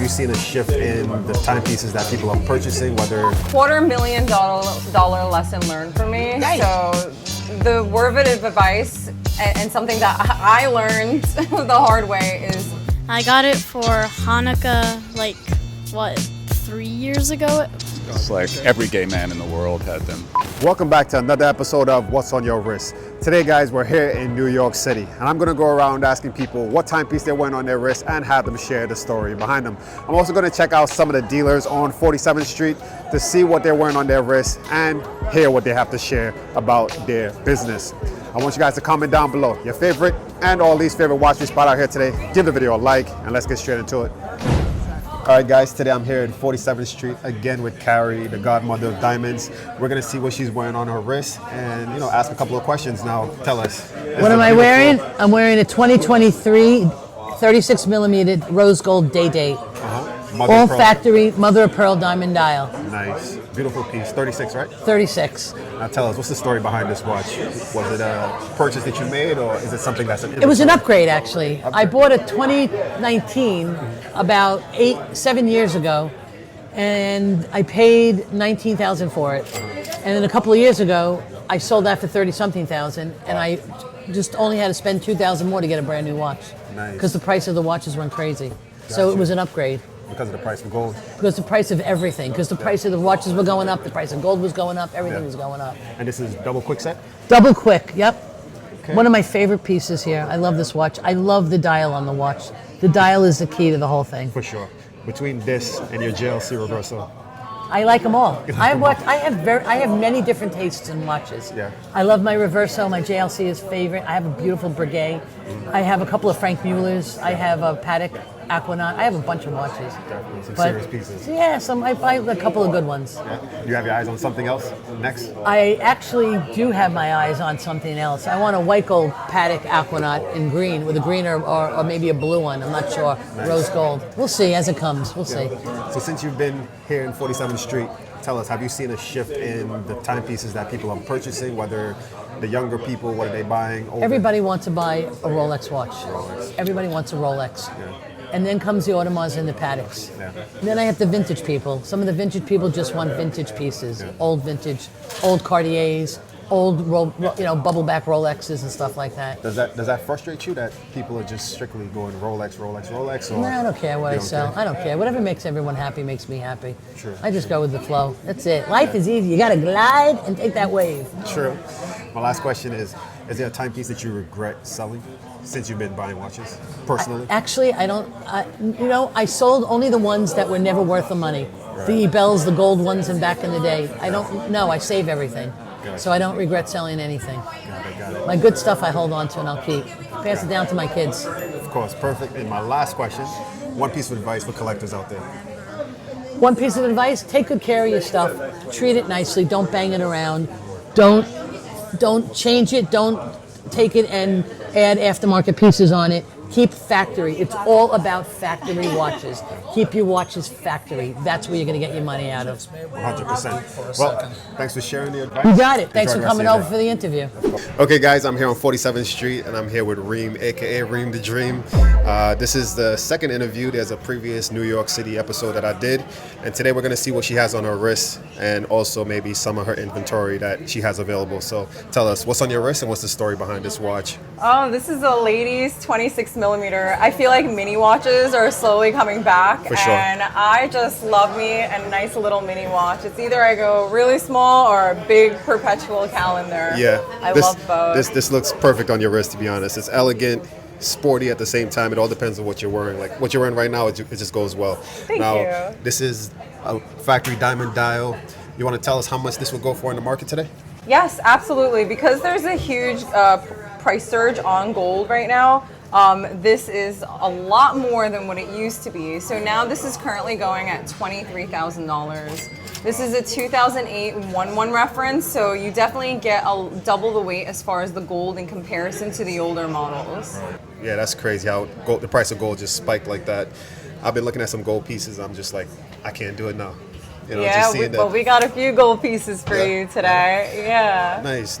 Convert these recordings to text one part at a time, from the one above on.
have you seen a shift in the timepieces that people are purchasing, whether... $250,000 lesson learned for me. Nice. So the word of advice and something that I learned the hard way is... I got it for Hanukkah, 3 years ago? It's like every gay man in the world had them. Welcome back to another episode of What's on Your Wrist. Today, guys, we're here in New York City, and I'm gonna go around asking people what timepiece they're wearing on their wrist and have them share the story behind them. I'm also gonna check out some of the dealers on 47th Street to see what they're wearing on their wrist and hear what they have to share about their business. I want you guys to comment down below your favorite and all least favorite watch we spot out here today. Give the video a like, and let's get straight into it. All right, guys, today I'm here at 47th Street again with Carrie, the godmother of diamonds. We're gonna see what she's wearing on her wrist and, ask a couple of questions. Now, tell us. What am I wearing? I'm wearing a 2023 36 millimeter rose gold day date. All factory mother of pearl diamond dial. Nice, beautiful piece. 36, right? 36. Now tell us, what's the story behind this watch? Was it a purchase that you made, or is it something that's an... It was an upgrade, actually. I bought a 2019 about 7 years ago, and I paid $19,000 for it. And then a couple of years ago, I sold that for 30-something thousand, and I just only had to spend $2,000 more to get a brand new watch. Nice. Because the price of the watches went crazy. So it was an upgrade. Because of the price of gold? Because the price of everything. Because the price of the watches were going up, the price of gold was going up, everything was going up. And this is double quick set? Double quick, yep. Okay. One of my favorite pieces here. I love this watch. I love the dial on the watch. The dial is the key to the whole thing. For sure. Between this and your JLC reversal. I like them all. I have many different tastes in watches. Yeah. I love my Reverso. My JLC is favorite. I have a beautiful Breguet. I have a couple of Frank Muellers. I have a Patek Aquanaut. I have a bunch of watches. Definitely some serious pieces. Yeah, I have a couple of good ones. Yeah. You have your eyes on something else next? I actually do have my eyes on something else. I want a white gold Patek Aquanaut in green with a green or maybe a blue one. I'm not sure. Nice. Rose gold. We'll see as it comes. We'll see. So since you've been here in 47th Street, tell us, have you seen a shift in the timepieces that people are purchasing, whether the younger people, what are they buying? Older? Everybody wants to buy a Rolex watch. Everybody wants a Rolex. Yeah. And then comes the Audemars and the Pateks. Yeah. And then I have the vintage people. Some of the vintage people just want vintage pieces, old vintage, old Cartiers, old bubble back Rolexes and stuff like that. Does that frustrate you that people are just strictly going Rolex, Rolex, Rolex? Or no, I don't care what I sell. I don't care. Whatever makes everyone happy makes me happy. True. I just go with the flow. That's it. Life is easy. You got to glide and take that wave. True. My last question is there a timepiece that you regret selling since you've been buying watches, personally? Actually, I don't. I sold only the ones that were never worth the money. Right. The Ebels, the gold ones, and back in the day. I don't know. I save everything. So I don't regret selling anything. Got it. My good stuff I hold on to and I'll keep. Pass it down to my kids. Of course, perfect. And my last question, one piece of advice for collectors out there. One piece of advice, take good care of your stuff. Treat it nicely, don't bang it around. Don't change it, don't take it and add aftermarket pieces on it. Keep factory. It's all about factory watches. Keep your watches factory. That's where you're going to get your money out of. 100%. Well, thanks for sharing the advice. You got it. Thanks for coming over for the interview. Okay, guys, I'm here on 47th Street, and I'm here with Reem, a.k.a. Reem the Dream. This is the second interview. There's a previous New York City episode that I did, and today we're going to see what she has on her wrist and also maybe some of her inventory that she has available. So tell us, what's on your wrist and what's the story behind this watch? Oh, this is a ladies 26 millimeter. I feel like mini watches are slowly coming back. For sure. And I just love me a nice little mini watch. It's either I go really small or a big perpetual calendar. Yeah. I love both. This looks perfect on your wrist, to be honest. It's elegant, sporty at the same time. It all depends on what you're wearing. Like what you're wearing right now, it just goes well. Thank you. This is a factory diamond dial. You want to tell us how much this would go for in the market today? Yes, absolutely. Because there's a huge price surge on gold right now. This is a lot more than what it used to be. So now this is currently going at $23,000. This is a 2008 1-1 reference, so you definitely get double the weight as far as the gold in comparison to the older models. Yeah, that's crazy how the price of gold just spiked like that. I've been looking at some gold pieces. I'm just like, I can't do it now. Well, we got a few gold pieces for you today. Yeah. Nice.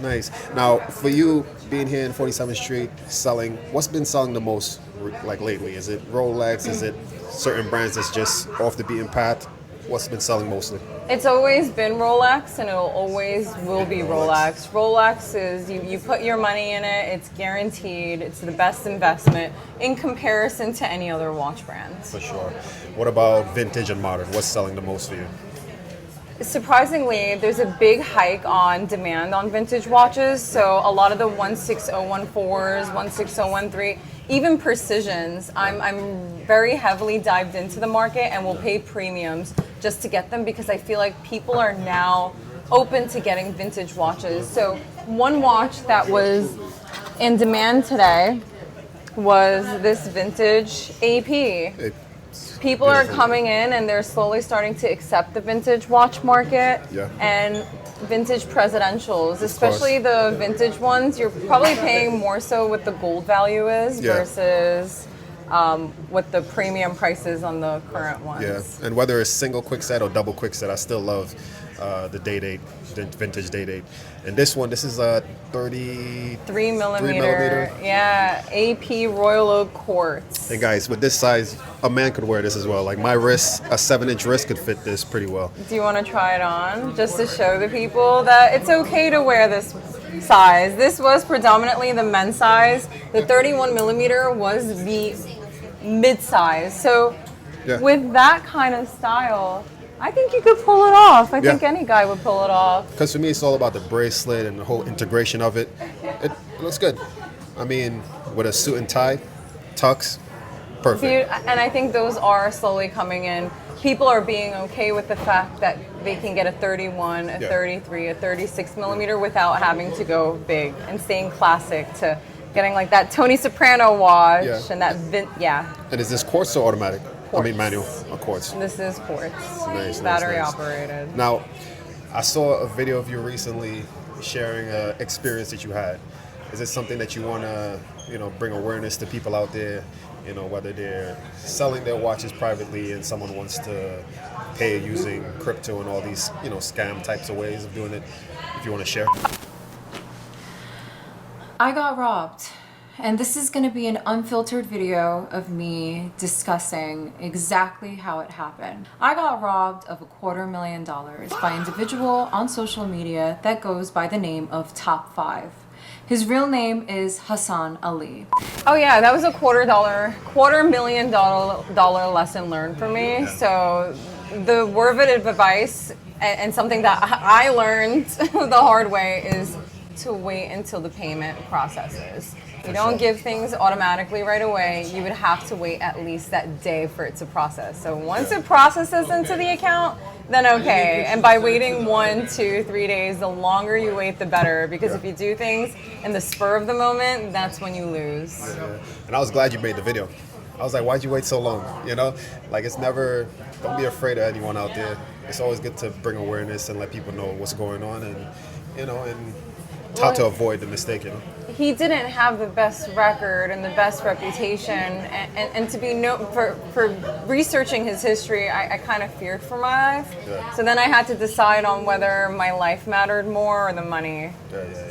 Now, for you, being here in 47th Street, selling, what's been selling the most like lately? Is it Rolex? Is it certain brands that's just off the beaten path? What's been selling mostly? It's always been Rolex, and it'll always will be Rolex. Rolex is, you put your money in it, it's guaranteed, it's the best investment in comparison to any other watch brands. For sure. What about vintage and modern? What's selling the most for you? Surprisingly, there's a big hike on demand on vintage watches. So a lot of the 16014s, 16013, even Precisions, I'm very heavily dived into the market and will pay premiums just to get them because I feel like people are now open to getting vintage watches. So one watch that was in demand today was this vintage AP. People are coming in and they're slowly starting to accept the vintage watch market and vintage presidentials, especially the vintage ones. You're probably paying more so what the gold value is versus what the premium prices on the current ones. Yeah, and whether it's single quick set or double quick set, I still love the Day-Date, vintage Day-Date. And this one, this is a 33 millimeter. Yeah, AP Royal Oak Quartz. And guys, with this size, a man could wear this as well. Like my wrist, a 7-inch wrist could fit this pretty well. Do you want to try it on just to show the people that it's okay to wear this size? This was predominantly the men's size. The 31 millimeter was the mid-size. So with that kind of style, I think you could pull it off. I think any guy would pull it off. Because for me, it's all about the bracelet and the whole integration of it. It looks good. I mean, with a suit and tie, tux, perfect. And I think those are slowly coming in. People are being okay with the fact that they can get a 31, a 33, a 36 millimeter without having to go big and staying classic to getting like that Tony Soprano watch and that And is this quartz or automatic? Quartz. I mean manual or quartz? This is quartz. Nice, battery nice. operated. Now, I saw a video of you recently sharing an experience that you had. Is it something that you want to, bring awareness to people out there, whether they're selling their watches privately and someone wants to pay using crypto and all these, scam types of ways of doing it, if you want to share? I got robbed. And this is going to be an unfiltered video of me discussing exactly how it happened. I got robbed of $250,000 by an individual on social media that goes by the name of Top 5. His real name is Hassan Ali. Oh yeah, that was a $250,000 lesson learned for me. So the word of advice and something that I learned the hard way is to wait until the payment processes. You don't give things automatically right away. You would have to wait at least that day for it to process. So once it processes into the account, then okay. And by waiting 1, 2, 3 days, the longer you wait, the better. Because if you do things in the spur of the moment, that's when you lose. And I was glad you made the video. I was like, why'd you wait so long? Like it's never, don't be afraid of anyone out there. It's always good to bring awareness and let people know what's going on and, and how to avoid the mistake, He didn't have the best record and the best reputation, and to be known for researching his history, I kind of feared for my life. So then I had to decide on whether my life mattered more or the money.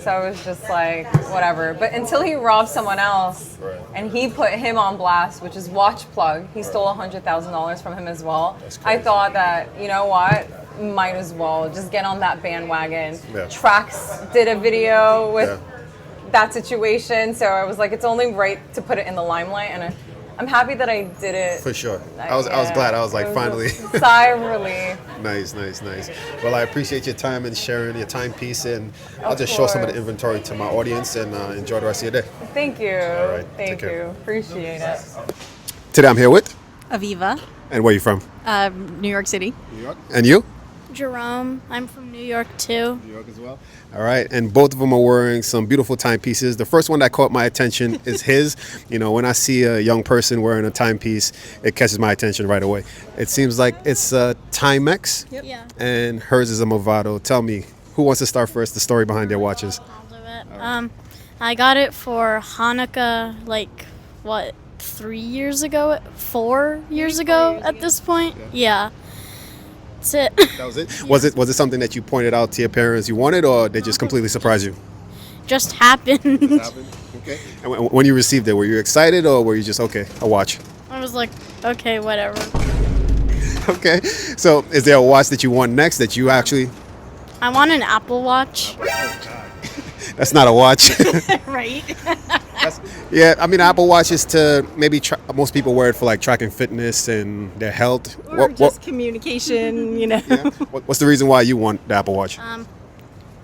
So I was just like, whatever. But until he robbed someone else, and he put him on blast, which is Watch Plug, he stole $100,000 from him as well. I thought that, you know what? Might as well just get on that bandwagon. Trax did a video with that situation, so I was like, it's only right to put it in the limelight, and I'm happy that I did it. For sure. I was glad. I was like, finally. Sigh of relief. Nice. Well, I appreciate your time and sharing your timepiece, and I'll just show some of the inventory to my audience and enjoy the rest of your day. Thank you. All right. Thank you. Appreciate it. Today I'm here with Aviva. And where are you from? New York City. New York. And you? Jerome. I'm from New York too. New York as well. All right, and both of them are wearing some beautiful timepieces. The first one that caught my attention is his. When I see a young person wearing a timepiece, it catches my attention right away. It seems like it's a Timex, Yeah. and hers is a Movado. Tell me, who wants to start first? The story behind their watches. I'll do it. I got it for Hanukkah, 3 years ago, 4 years ago at this point. Yeah. That's it. That was it? Was it something that you pointed out to your parents you wanted, or they just completely surprised you? just happened. Okay. And when you received it, were you excited or were you just, okay, a watch? I was like, okay, whatever. Okay. So is there a watch that you want next that you actually... I want an Apple Watch. That's not a watch. Right? Yeah, I mean, Apple Watch is to maybe most people wear it for like tracking fitness and their health. Or just communication, you know. Yeah. What's the reason why you want the Apple Watch?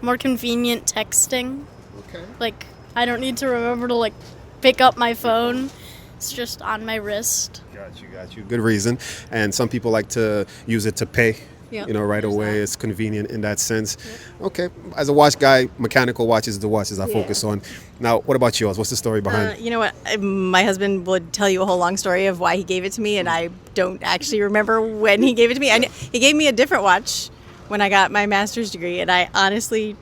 More convenient texting. Okay. Like, I don't need to remember to, like, pick up my phone. It's just on my wrist. Got you. Good reason. And some people like to use it to pay. Yep, You know, right there's away. that. It's convenient in that sense. Okay. As a watch guy, mechanical watches are the watches I focus on. Now, what about yours? What's the story behind? You know what? My husband would tell you a whole long story of why he gave it to me, and I don't actually remember when he gave it to me. He gave me a different watch when I got my master's degree, and I honestly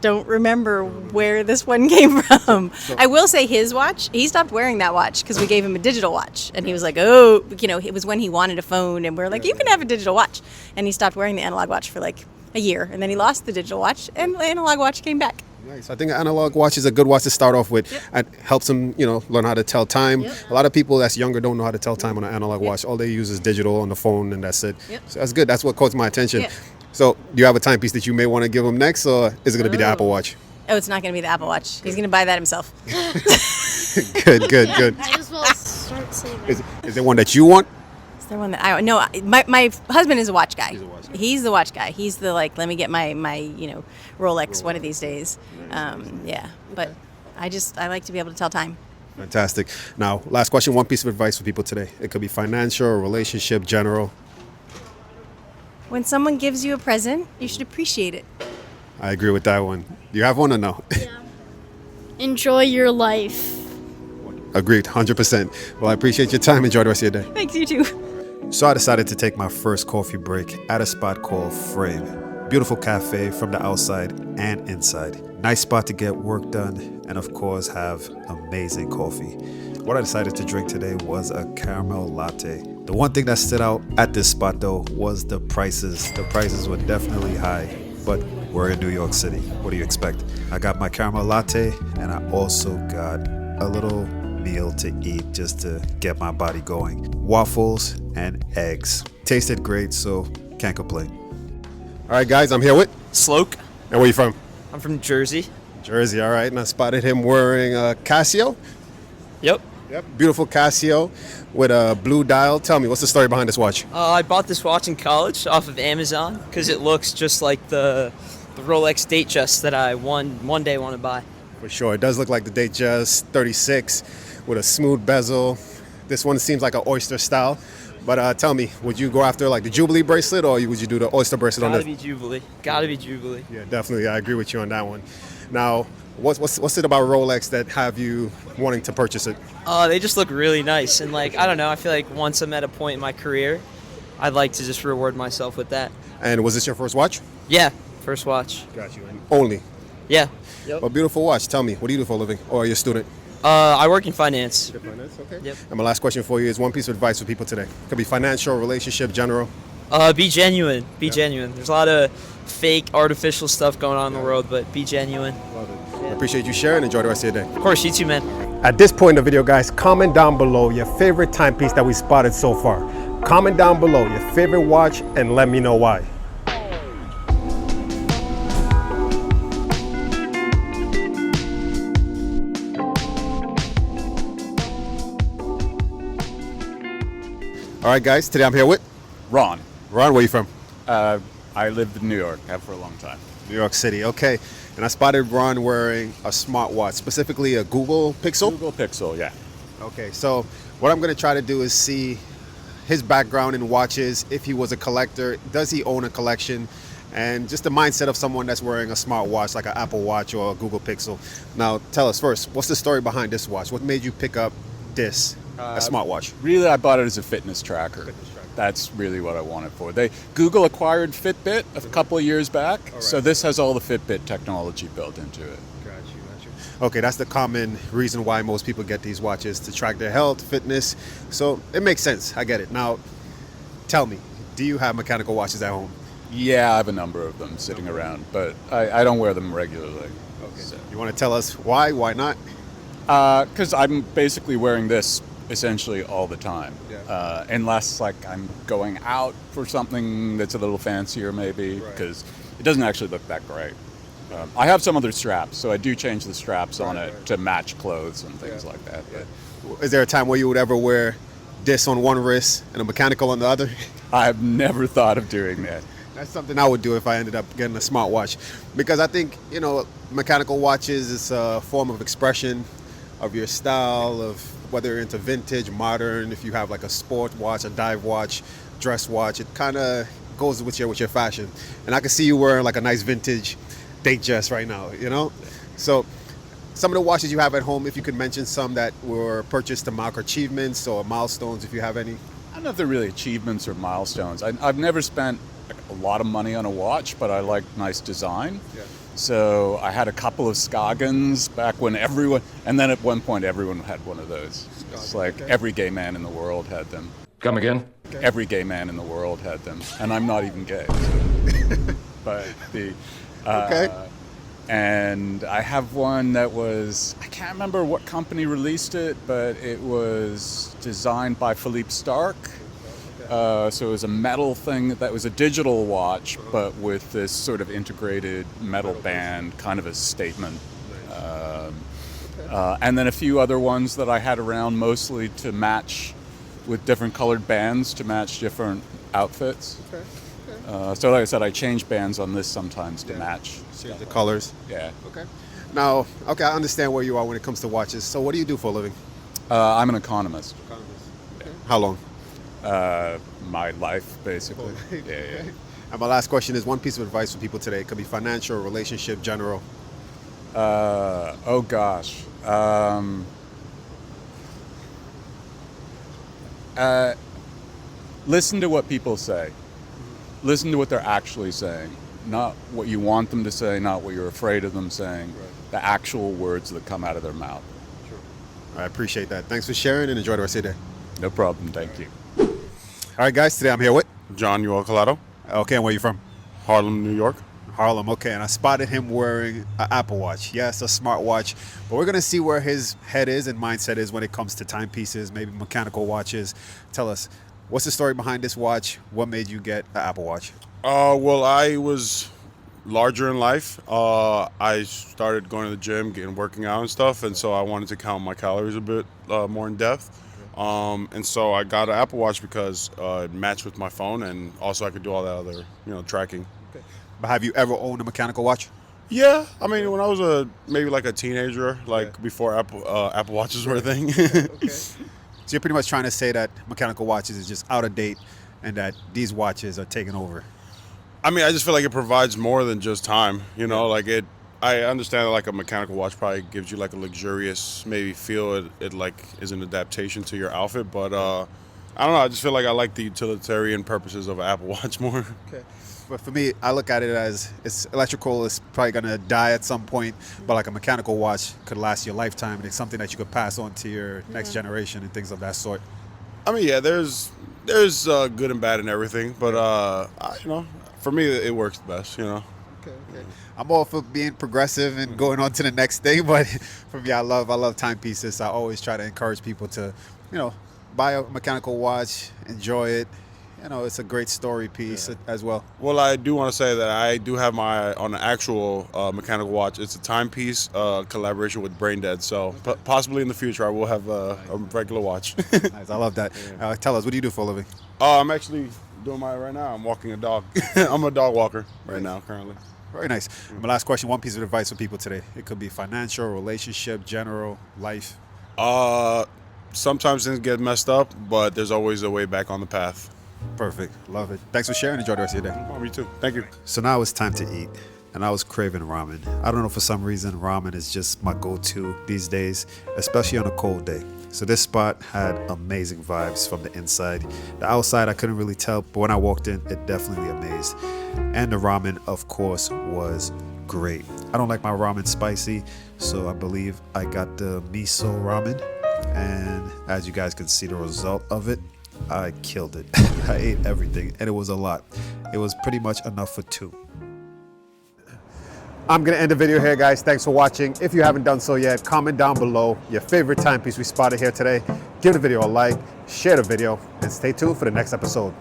don't remember where this one came from. I will say his watch, he stopped wearing that watch because we gave him a digital watch, and he was like, oh, you know, it was when he wanted a phone, and we're like, you can have a digital watch. And he stopped wearing the analog watch for like a year, and then he lost the digital watch, and the analog watch came back. Nice. I think an analog watch is a good watch to start off with. It helps them, you know, learn how to tell time. A lot of people that's younger don't know how to tell time on an analog watch. All they use is digital on the phone, and that's it. So that's good. That's what caught my attention. So do you have a timepiece that you may want to give him next, or is it going to be the Apple Watch? Oh, it's not going to be the Apple Watch. He's going to buy that himself. Good. Might as well start saving. Is there one that you want? Is there one that I no? My husband is a watch guy. He's a watch guy. He's the watch guy. He's the like, let me get my you know Rolex one of these days. Yeah, but I like to be able to tell time. Fantastic. Now, last question, one piece of advice for people today. It could be financial, or relationship, general. When someone gives you a present, you should appreciate it. I agree with that one. Do you have one or no? Enjoy your life. Agreed, 100%. Well, I appreciate your time. Enjoy the rest of your day. Thanks, you too. So I decided to take my first coffee break at a spot called Frame. Beautiful cafe from the outside and inside. Nice spot to get work done and of course have amazing coffee. What I decided to drink today was a caramel latte. The one thing that stood out at this spot though was the prices. The prices were definitely high, but we're in New York City. What do you expect? I got my caramel latte and I also got a little meal to eat just to get my body going. Waffles and eggs. Tasted great, so can't complain. All right, guys, I'm here with Sloke. And where you from? I'm from Jersey. Jersey, all right. And I spotted him wearing a Casio. Yep. Beautiful Casio with a blue dial. Tell me, what's the story behind this watch? I bought this watch in college off of Amazon because it looks just like the Rolex Datejust that I one day want to buy. For sure. It does look like the Datejust 36 with a smooth bezel. This one seems like an oyster style. But tell me, would you go after like the Jubilee bracelet or would you do the oyster bracelet on Gotta this? be Jubilee. Gotta be Jubilee. Yeah, definitely. I agree with you on that one. Now, what's it about Rolex that have you wanting to purchase it? They just look really nice. And like, I don't know, I feel like once I'm at a point in my career, I'd like to just reward myself with that. And was this your first watch? Yeah, first watch. Got you. And only. Yeah. Yep. A beautiful watch. Tell me, what do you do for a living? Or are you a student? I work in finance. Finance, okay. Yep. And my last question for you is one piece of advice for people today. Could be financial, relationship, general. Be genuine. Be genuine. There's a lot of fake, artificial stuff going on in the world, but be genuine. I appreciate you sharing. Enjoy the rest of your day. Of course, you too, man. At this point in the video, guys, comment down below your favorite timepiece that we spotted so far. Comment down below your favorite watch and let me know why. All right, guys, today I'm here with Ron. Ron. Where you from? I lived in New York, have for a long time. New York City, okay. And I spotted Ron wearing a smartwatch, specifically a Google Pixel. Google Pixel, yeah. Okay, so what I'm going to try to do is see his background in watches, if he was a collector, does he own a collection, and just the mindset of someone that's wearing a smartwatch like an Apple Watch or a Google Pixel. Now, tell us first, what's the story behind this watch? What made you pick up this, a smartwatch? Really, I bought it as a fitness tracker. That's really what I want it for. Google acquired Fitbit a couple of years back, so this has all the Fitbit technology built into it. Okay, that's the common reason why most people get these watches, to track their health, fitness. So it makes sense. I get it. Now, tell me, do you have mechanical watches at home? Yeah, I have a number of them sitting around, but I don't wear them regularly. Okay. You want to tell us why? Why not? Because I'm basically wearing this essentially all the time. Unless like I'm going out for something that's a little fancier maybe, because it doesn't actually look that great. I have some other straps, so I do change the straps on it to match clothes and things like that. But Is there a time where you would ever wear this on one wrist and a mechanical on the other? I've never thought of doing that. That's something I would do if I ended up getting a smartwatch, because I think, you know, mechanical watches is a form of expression of your style, of whether you're into vintage, modern, if you have like a sport watch, a dive watch, dress watch, it kind of goes with your fashion. And I can see you wearing like a nice vintage date dress right now, you know? So some of the watches you have at home, if you could mention some that were purchased to mark achievements or milestones, if you have any. I don't know if they're really achievements or milestones. I've never spent a lot of money on a watch, but I like nice design. So I had a couple of Scoggins back when everyone, and then at one point everyone had one of those. It's like every gay man in the world had them. Come again? Every gay man in the world had them, and I'm not even gay. So. But the and I have one that was, I can't remember what company released it, but it was designed by Philippe Starck. So it was a metal thing that was a digital watch, but with this sort of integrated metal band, kind of a statement. And then a few other ones that I had around, mostly to match with different colored bands to match different outfits. So like I said, I change bands on this sometimes to match. Change the colors. Yeah. Okay. Now, I understand where you are when it comes to watches. So what do you do for a living? I'm an economist. How long? My life, basically. Yeah. And my last question is one piece of advice for people today. It could be financial, relationship, general. Oh gosh. Listen to what people say. Listen to what they're actually saying. Not what you want them to say, not what you're afraid of them saying. The actual words that come out of their mouth. I appreciate that. Thanks for sharing and enjoy the rest of your day. No problem. Thank you. All right, guys. Today I'm here with John Colado, Okay, and where you from? Harlem, New York. Harlem. Okay, and I spotted him wearing an Apple Watch. Yes, a smartwatch. But we're gonna see where his head is and mindset is when it comes to timepieces, maybe mechanical watches. Tell us, what's the story behind this watch? What made you get an Apple Watch? Well, I was larger in life. I started going to the gym, working out and stuff, and so I wanted to count my calories a bit more in depth. And so I got an Apple Watch because it matched with my phone, and also I could do all that other, tracking. Okay. But have you ever owned a mechanical watch? Yeah, I mean, when I was maybe like a teenager, before Apple Watches were a thing. Okay. So you're pretty much trying to say that mechanical watches is just out of date, and that these watches are taking over. I mean, I just feel like it provides more than just time, I understand that like a mechanical watch probably gives you like a luxurious maybe feel. It like is an adaptation to your outfit, but I don't know. I just feel like I like the utilitarian purposes of an Apple Watch more. Okay. But for me, I look at it as it's electrical is probably gonna die at some point, but like a mechanical watch could last your lifetime, and it's something that you could pass on to your next generation and things of that sort. I mean, yeah, there's good and bad in everything, but for me it works the best. Okay. I'm all for being progressive and going on to the next thing, but for me, I love timepieces. I always try to encourage people to, buy a mechanical watch, enjoy it. It's a great story piece as well. Well, I do want to say that I do have on an actual mechanical watch. It's a timepiece collaboration with Braindead, so possibly in the future I will have a regular watch. Nice, I love that. Tell us, what do you do for a living? I'm actually doing mine right now. I'm walking a dog. I'm a dog walker right now, currently. Very nice. My last question, one piece of advice for people today. It could be financial, relationship, general, life. Sometimes things get messed up, but there's always a way back on the path. Perfect. Love it. Thanks for sharing. Enjoy the rest of your day. Oh, me too. Thank you. So now it's time to eat, and I was craving ramen. I don't know, for some reason, ramen is just my go-to these days, especially on a cold day. So this spot had amazing vibes from the inside. The outside, I couldn't really tell, but when I walked in, it definitely amazed. And the ramen, of course, was great. I don't like my ramen spicy, so I believe I got the miso ramen. And as you guys can see the result of it, I killed it. I ate everything, and it was a lot. it was pretty much enough for 2. I'm gonna end the video here, guys. Thanks for watching. If you haven't done so yet, comment down below your favorite timepiece we spotted here today. Give the video a like, share the video, and stay tuned for the next episode.